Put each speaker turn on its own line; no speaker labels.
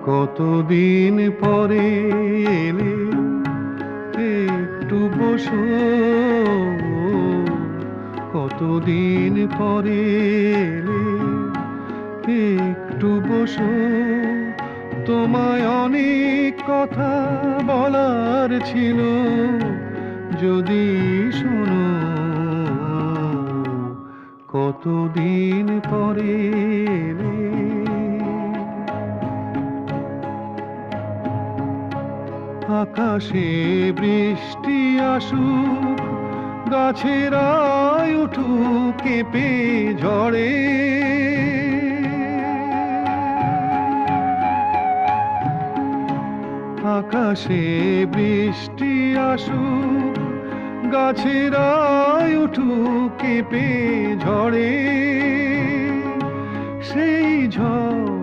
কতদিন পরে এলে, একটু বসো। কতদিন পরে এলে, একটু বসো। তোমায় অনেক কথা বলার ছিল, যদি শোনো। কতদিন পরে এলে। আকাশে বৃষ্টি আসুক, গাছেরাই উঠুক কেঁপে ঝড়ে। আকাশে বৃষ্টি আসুক, গাছেরাই উঠুক কেঁপে ঝড়ে। সেই ঝড়